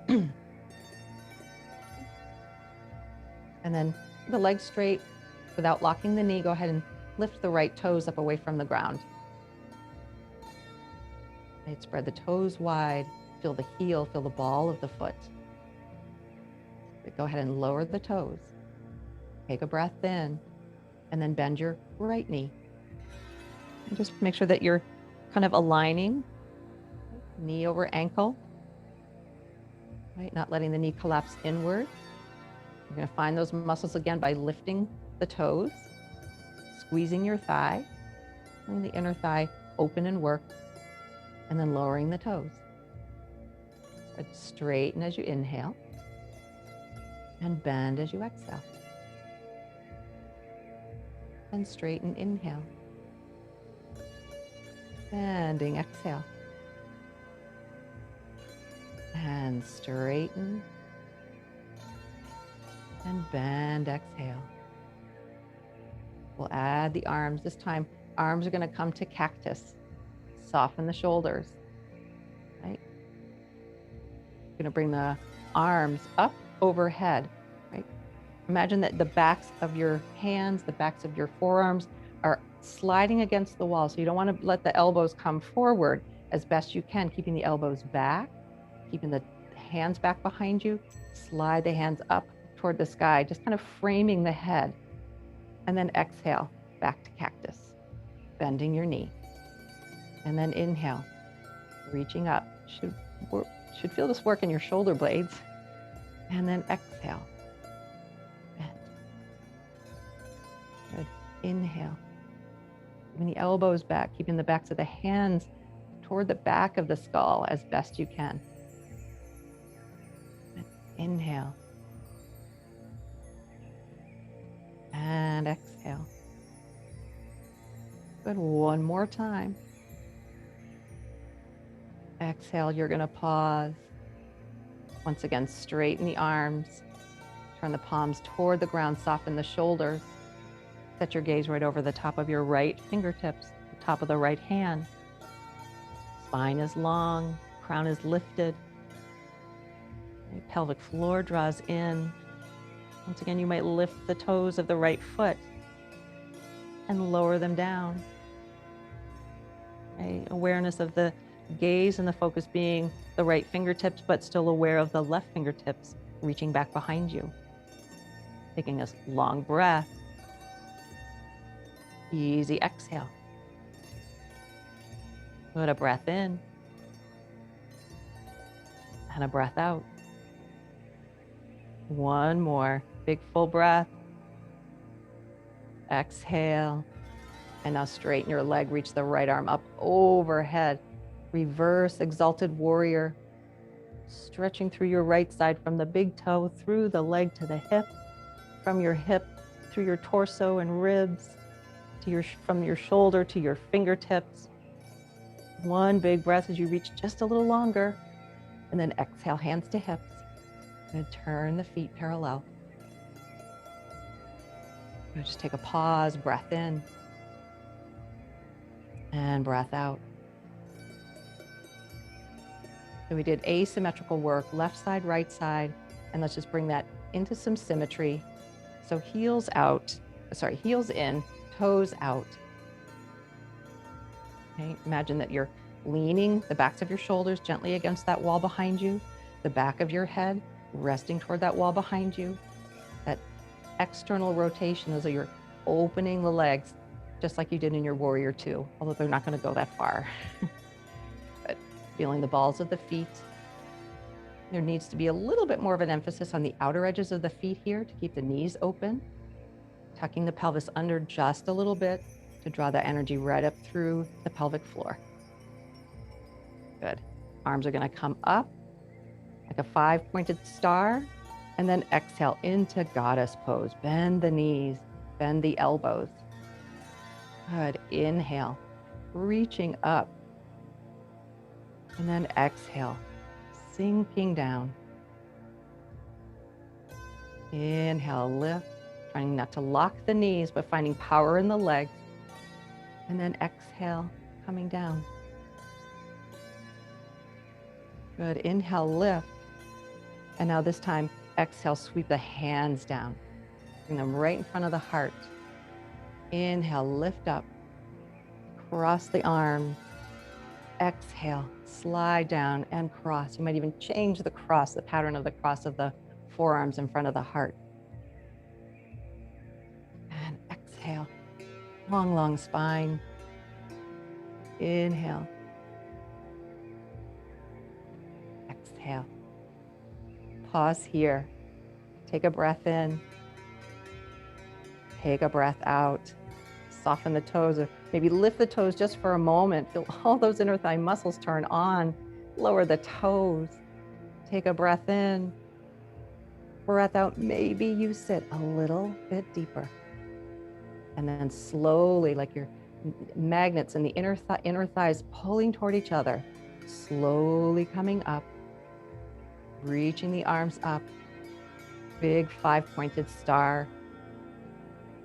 And then the legs straight without locking the knee. Go ahead and lift the right toes up away from the ground. Right, spread the toes wide. Feel the heel, feel the ball of the foot. But go ahead and lower the toes. Take a breath in and then bend your right knee. And just make sure that you're kind of aligning knee over ankle, right? Not letting the knee collapse inward. You're going to find those muscles again by lifting the toes, squeezing your thigh, letting the inner thigh open and work, and then lowering the toes. But straighten as you inhale and bend as you exhale. And straighten, inhale. Bending, exhale. And straighten. And bend, exhale. We'll add the arms. This time, Arms are going to come to cactus. Soften the shoulders, right? You're going to bring the arms up overhead, right? Imagine that the backs of your hands, the backs of your forearms are sliding against the wall. So you don't want to let the elbows come forward as best you can, keeping the elbows back, keeping the hands back behind you. Slide the hands up toward the sky, just kind of framing the head. And then exhale, back to cactus, bending your knee. And then inhale, reaching up. Should feel this work in your shoulder blades. And then exhale, bend. Good. Inhale, keeping the elbows back, keeping the backs of the hands toward the back of the skull as best you can. And inhale. And exhale. Good. One more time. Exhale, you're going to pause. Once again, straighten the arms. Turn the palms toward the ground, soften the shoulders. Set your gaze right over the top of your right fingertips, the top of the right hand. Spine is long, crown is lifted. Right, pelvic floor draws in. Once again, you might lift the toes of the right foot and lower them down. Okay, awareness of the gaze and the focus being the right fingertips, but still aware of the left fingertips reaching back behind you. Taking a long breath. Easy exhale. Put a breath in and a breath out. One more big full breath. Exhale. And now straighten your leg, reach the right arm up overhead. Reverse exalted warrior. Stretching through your right side from the big toe through the leg to the hip, from your hip through your torso and ribs, from your shoulder to your fingertips. One big breath as you reach just a little longer, and then exhale, hands to hips. And turn the feet parallel. Just take a pause, breath in, and breath out. So we did asymmetrical work, left side, right side, and let's just bring that into some symmetry. So heels in, toes out. Okay, imagine that you're leaning the backs of your shoulders gently against that wall behind you, the back of your head resting toward that wall behind you. That external rotation is you're opening the legs, just like you did in your warrior two, although they're not going to go that far. But feeling the balls of the feet. There needs to be a little bit more of an emphasis on the outer edges of the feet here to keep the knees open. Tucking the pelvis under just a little bit to draw that energy right up through the pelvic floor. Good. Arms are going to come up like a 5-pointed star, and then exhale into goddess pose. Bend the knees, bend the elbows. Good. Inhale, reaching up, and then exhale, sinking down. Inhale, lift, trying not to lock the knees, but finding power in the legs. And then exhale, coming down. Good. Inhale, lift. And now this time, exhale, sweep the hands down. Bring them right in front of the heart. Inhale, lift up. Cross the arms. Exhale, slide down and cross. You might even change the cross, the pattern of the cross of the forearms in front of the heart. And exhale, long, long spine. Inhale. Exhale. Pause here. Take a breath in. Take a breath out. Soften the toes, or maybe lift the toes just for a moment. Feel all those inner thigh muscles turn on. Lower the toes. Take a breath in. Breath out. Maybe you sit a little bit deeper. And then slowly, like your magnets in the inner thighs pulling toward each other, slowly coming up, reaching the arms up, big 5-pointed star.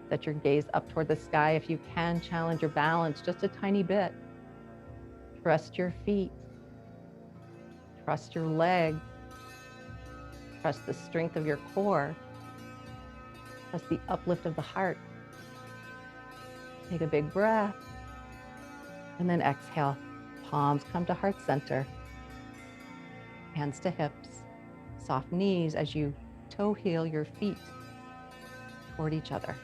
Set your gaze up toward the sky. If you can, challenge your balance just a tiny bit. Trust your feet. Trust your legs. Trust the strength of your core. Trust the uplift of the heart. Take a big breath. And then exhale. Palms come to heart center. Hands to hips. Soft knees as you toe heel your feet toward each other.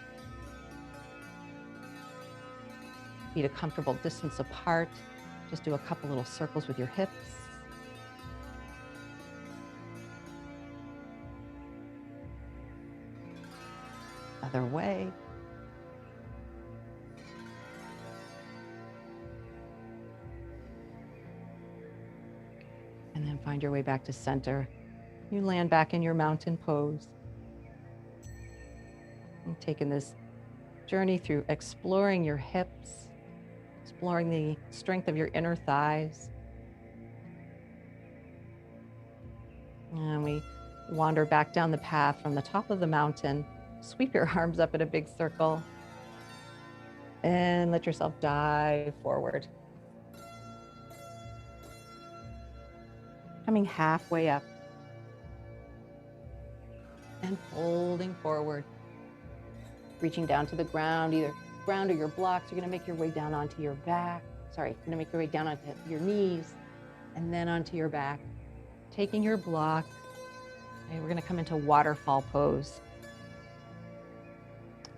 Feet a comfortable distance apart. Just do a couple little circles with your hips. Other way. And then find your way back to center. You land back in your mountain pose. And taking this journey through exploring your hips, exploring the strength of your inner thighs. And we wander back down the path from the top of the mountain. Sweep your arms up in a big circle and let yourself dive forward. Coming halfway up and folding forward. Reaching down to the ground, either ground or your blocks. You're going to make your way down onto your back. Sorry, you're going to make your way down onto your knees and then onto your back. Taking your block. Okay, we're going to come into waterfall pose.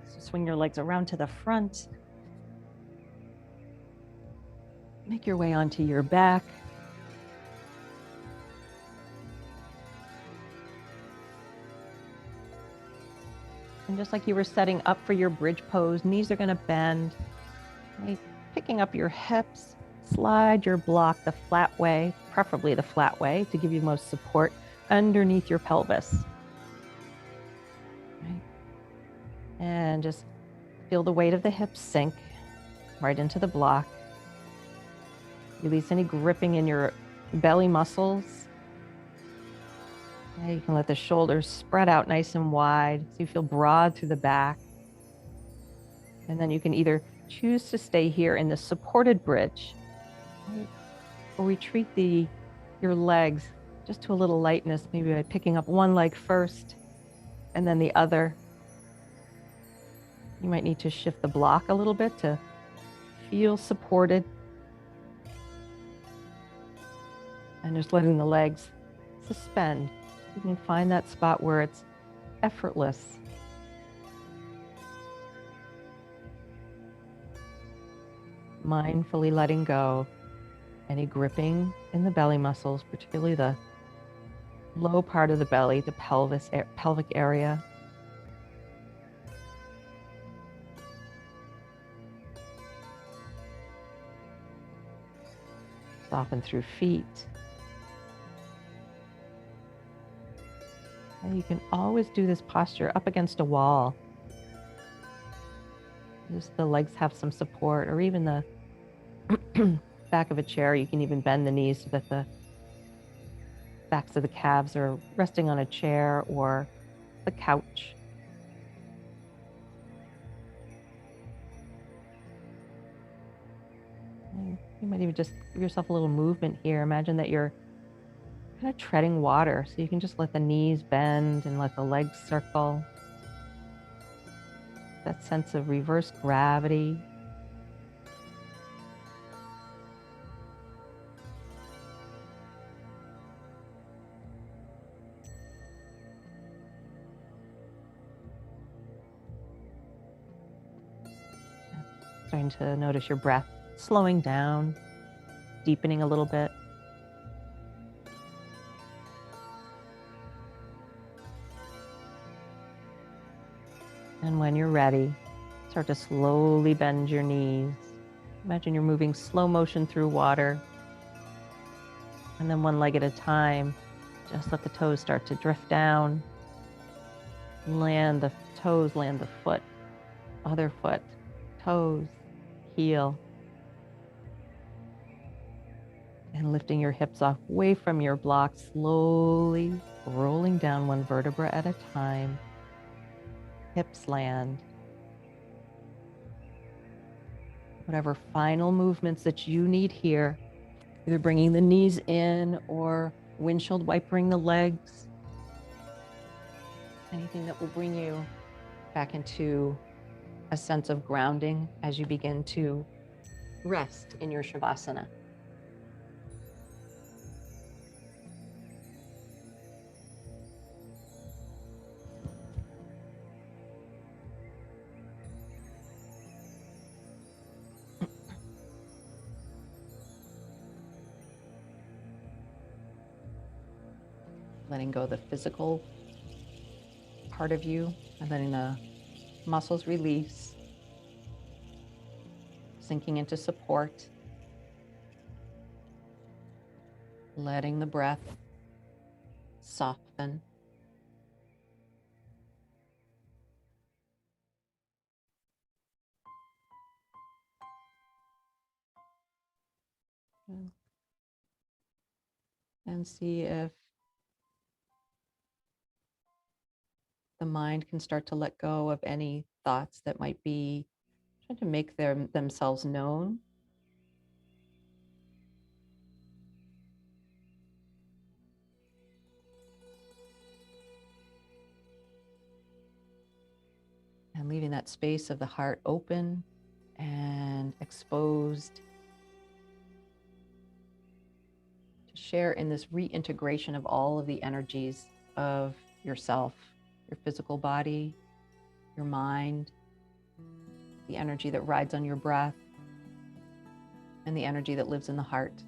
So swing your legs around to the front. Make your way onto your back. And just like you were setting up for your bridge pose, knees are going to bend. Okay. Picking up your hips, slide your block the flat way, preferably the flat way, to give you most support underneath your pelvis. Okay. And just feel the weight of the hips sink right into the block. Release any gripping in your belly muscles. Okay, you can let the shoulders spread out nice and wide so you feel broad through the back. And then you can either choose to stay here in the supported bridge, right, or retreat your legs just to a little lightness, maybe by picking up one leg first and then the other. You might need to shift the block a little bit to feel supported. And just letting the legs suspend. You can find that spot where it's effortless. Mindfully letting go any gripping in the belly muscles, particularly the low part of the belly, the pelvic area. Soften through feet. And you can always do this posture up against a wall. Just the legs have some support, or even the back of a chair. You can even bend the knees so that the backs of the calves are resting on a chair or the couch. And you might even just give yourself a little movement here. Imagine that you're kind of treading water, so you can just let the knees bend and let the legs circle. That sense of reverse gravity. Starting to notice your breath slowing down, deepening a little bit. And when you're ready, start to slowly bend your knees. Imagine you're moving slow motion through water. And then one leg at a time, just let the toes start to drift down. Land the toes, land the foot, other foot, toes, heel. And lifting your hips off away from your block, slowly rolling down one vertebra at a time. Hips land. Whatever final movements that you need here, either bringing the knees in or windshield wipering the legs, anything that will bring you back into a sense of grounding as you begin to rest in your Shavasana. Letting go of the physical part of you and letting the muscles release, sinking into support, letting the breath soften. And see if the mind can start to let go of any thoughts that might be trying to make themselves known. And leaving that space of the heart open and exposed to share in this reintegration of all of the energies of yourself, your physical body, your mind, the energy that rides on your breath, and the energy that lives in the heart.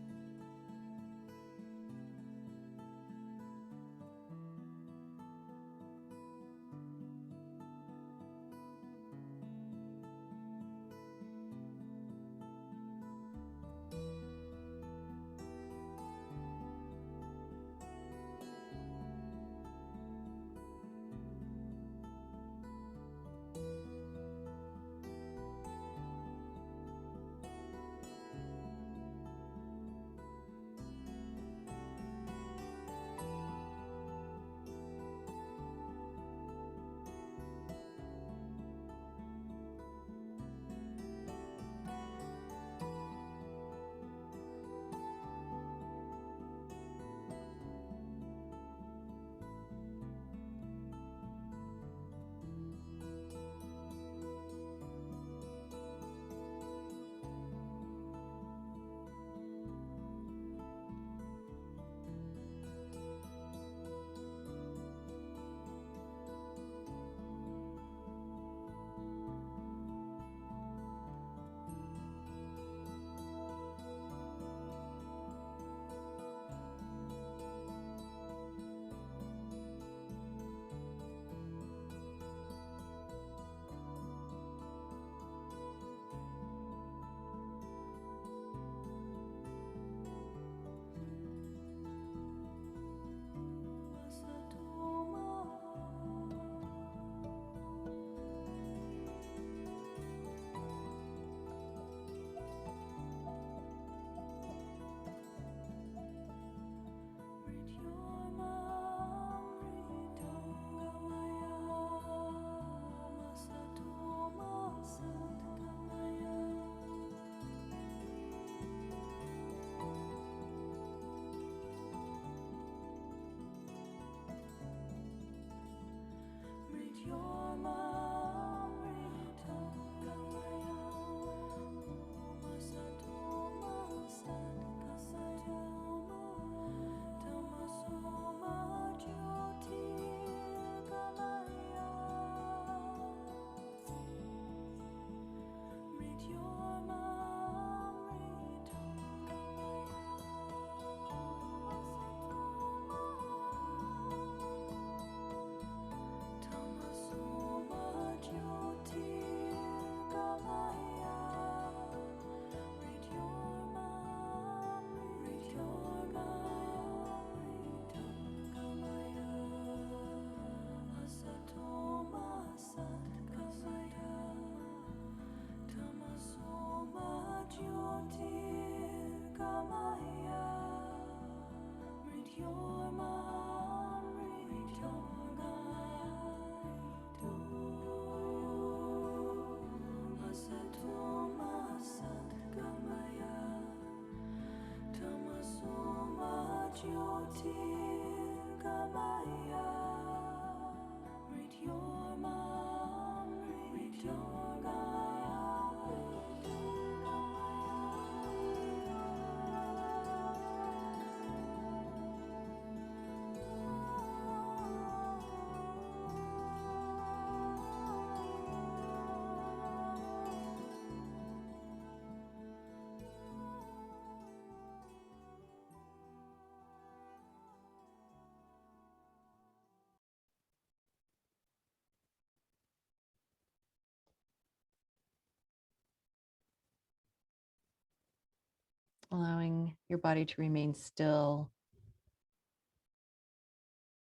Allowing your body to remain still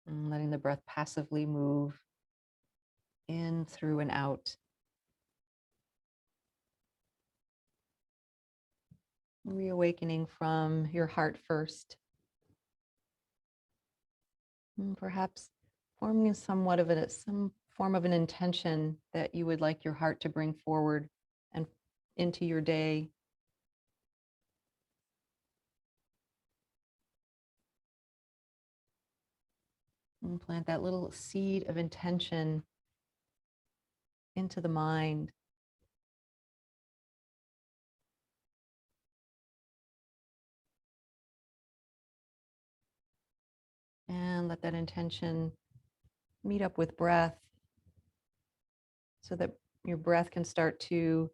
and letting the breath passively move in, through, and out. Reawakening from your heart first. And perhaps forming some form of an intention that you would like your heart to bring forward and into your day. And plant that little seed of intention into the mind. And let that intention meet up with breath so that your breath can start to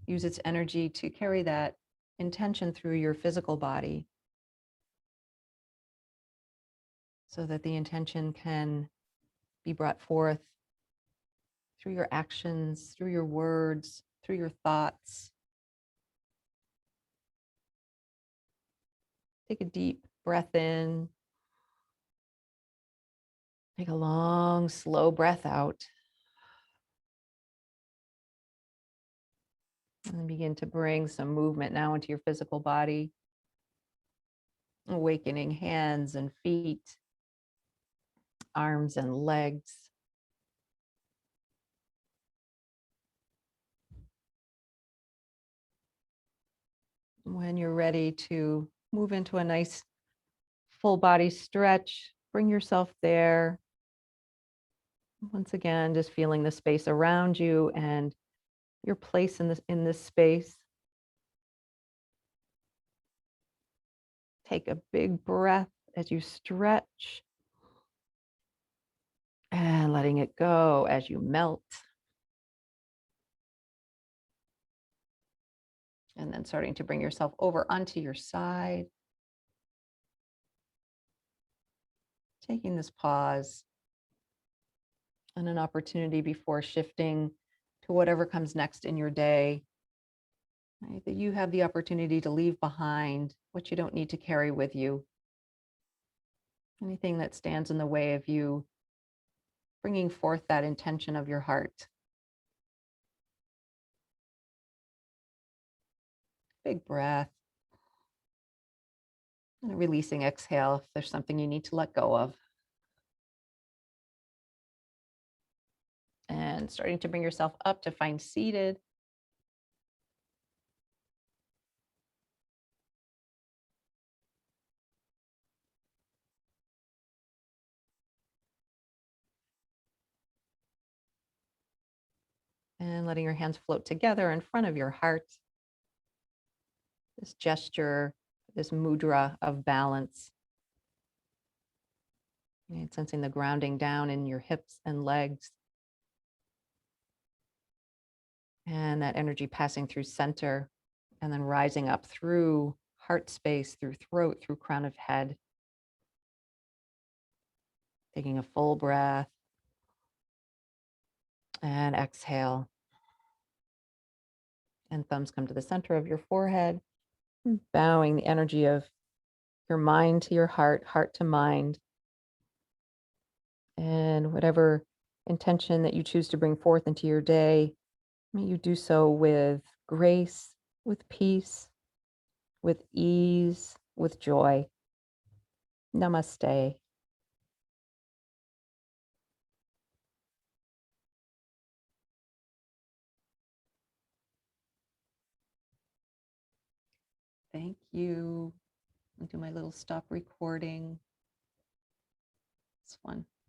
use its energy to carry that intention through your physical body, so that the intention can be brought forth through your actions, through your words, through your thoughts. Take a deep breath in. Take a long, slow breath out. And begin to bring some movement now into your physical body. Awakening hands and feet, arms and legs. When you're ready to move into a nice full body stretch, bring yourself there. Once again, just feeling the space around you and your place in this space. Take a big breath as you stretch and letting it go as you melt. And then starting to bring yourself over onto your side. Taking this pause and an opportunity before shifting to whatever comes next in your day. Right? That you have the opportunity to leave behind what you don't need to carry with you. Anything that stands in the way of you bringing forth that intention of your heart. Big breath. And a releasing exhale if there's something you need to let go of. And starting to bring yourself up to find seated. And letting your hands float together in front of your heart. This gesture, this mudra of balance. And sensing the grounding down in your hips and legs. And that energy passing through center and then rising up through heart space, through throat, through crown of head. Taking a full breath and exhale. And thumbs come to the center of your forehead, bowing the energy of your mind to your heart, heart to mind. And whatever intention that you choose to bring forth into your day, may you do so with grace, with peace, with ease, with joy. Namaste. Thank you. I'll do my little stop recording. It's fun.